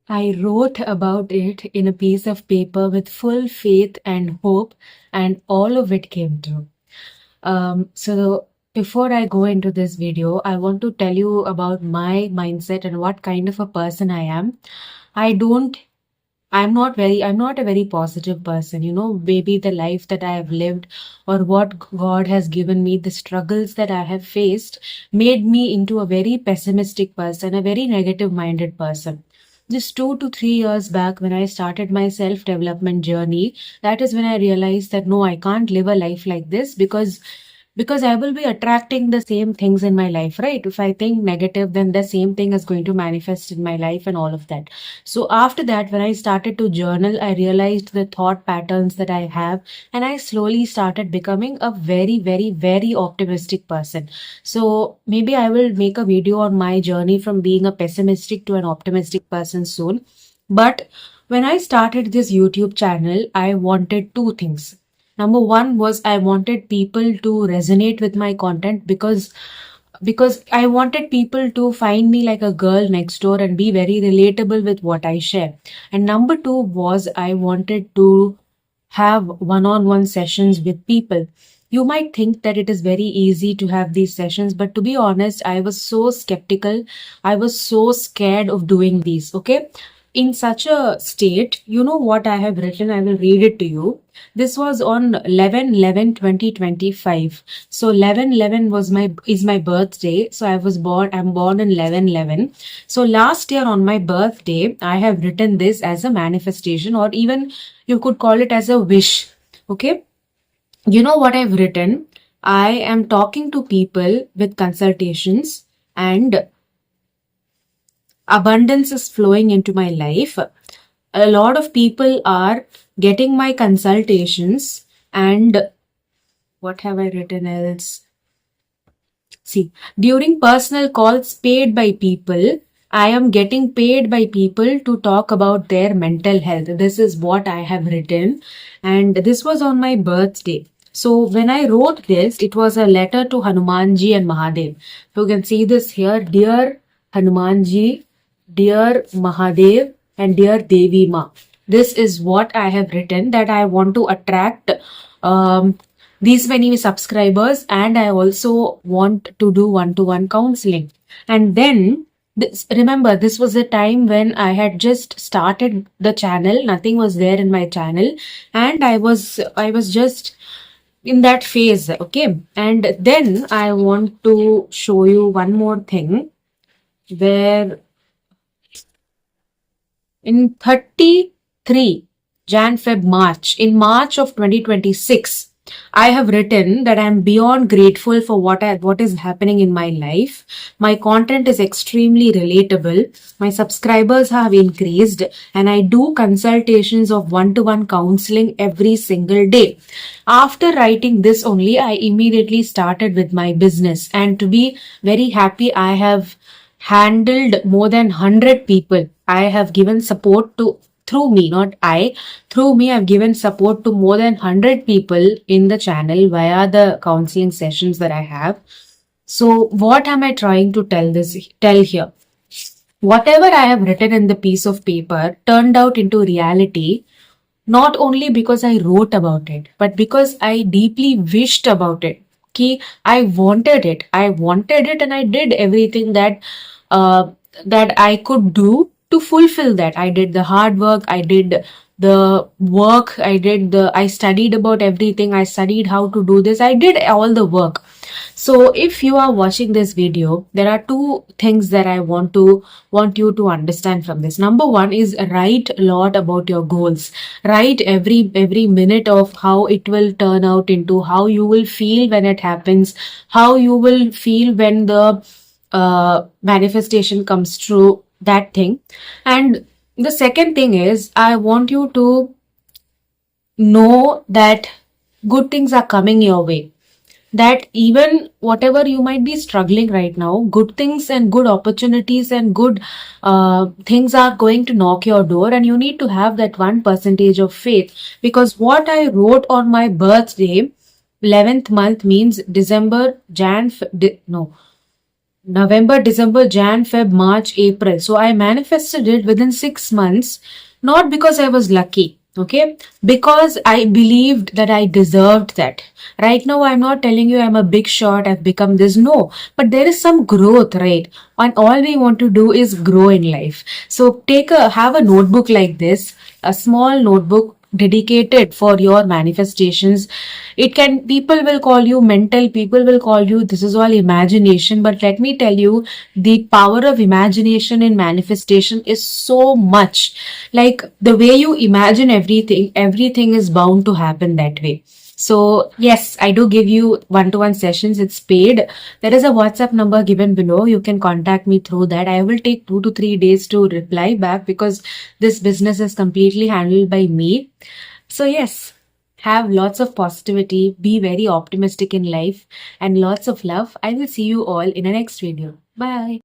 I wrote about it in a piece of paper with full faith and hope, and all of it came true. So before I go into this video, I want to tell you about my mindset and what kind of a person I am. I don't I'm not a very positive person. Maybe the life that I have lived or what God has given me, the struggles that I have faced made me into a very pessimistic person, a very negative minded person. Just 2 to 3 years back, when I started my self development journey, that is when I realized that no, I can't live a life like this because I will be attracting the same things in my life, right? If I think negative, then the same thing is going to manifest in my life and all of that. So after that, when I started to journal, I realized the thought patterns that I have, and I slowly started becoming a very, very, very optimistic person. So maybe I will make a video on my journey from being a pessimistic to an optimistic person soon. But when I started this YouTube channel, I wanted two things. Number one was I wanted people to resonate with my content because I wanted people to find me like a girl next door and be very relatable with what I share. And number two was I wanted to have one-on-one sessions with people. You might think that it is very easy to have these sessions, but to be honest, I was so skeptical. I was so scared of doing these. Okay. In such a state, you know what I have written? I will read it to you. This was on 11/11/2025. So 11/11 is my birthday. So I'm born in 11/11. So last year on my birthday, I have written this as a manifestation, or even you could call it as a wish. Okay. You know what I've written? I am talking to people with consultations, and abundance is flowing into my life. A lot of people are getting my consultations, and what have I written else? See, during personal calls paid by people, I am getting paid by people to talk about their mental health. This is what I have written, and this was on my birthday. So when I wrote this, it was a letter to Hanumanji and Mahadev. You can see this here. Dear Hanumanji, dear Mahadev, and dear Devi Ma. This is what I have written, that I want to attract these many subscribers, and I also want to do one-to-one counseling. And then remember, this was a time when I had just started the channel. Nothing was there in my channel, and I was just in that phase. Okay. And then I want to show you one more thing, where in 33 Jan Feb March, in March of 2026, I have written that I am beyond grateful for what is happening in my life. My content is extremely relatable. My subscribers have increased, and I do consultations of one-to-one counseling every single day. After writing this only, I immediately started with my business, and to be very happy, I have handled more than 100 people. I have given support to, through me, not I, through me, I've given support to more than 100 people in the channel via the counseling sessions that I have. So what am I trying to tell here? Whatever I have written in the piece of paper turned out into reality, not only because I wrote about it, but because I deeply wished about it. I wanted it. I wanted it, and I did everything uh, that I could do to fulfill that. I did the hard work. I did the work. I studied about everything. I studied how to do this. I did all the work. So if you are watching this video, there are two things that I want you to understand from this. Number one is write a lot about your goals. Write every minute of how it will turn out into, how you will feel when it happens, how you will feel when the manifestation comes true, that thing. And the second thing is, I want you to know that good things are coming your way, that even whatever you might be struggling right now, good things and good opportunities and good things are going to knock your door, and you need to have that 1% of faith. Because what I wrote on my birthday, 11th month, means December, November, December, Jan, Feb, March, April. So I manifested it within 6 months, not because I was lucky, okay? Because I believed that I deserved that. Right now, I'm not telling you I'm a big shot, I've become this. No, but there is some growth, right? And all we want to do is grow in life. So have a notebook like this, a small notebook dedicated for your manifestations. It can, people will call you mental, people will call you this is all imagination, but let me tell you, the power of imagination in manifestation is so much. Like the way you imagine everything is bound to happen that way. So yes, I do give you one-to-one sessions. It's paid. There is a WhatsApp number given below. You can contact me through that. I will take 2 to 3 days to reply back because this business is completely handled by me. So yes, have lots of positivity, be very optimistic in life, and lots of love. I will see you all in the next video. Bye.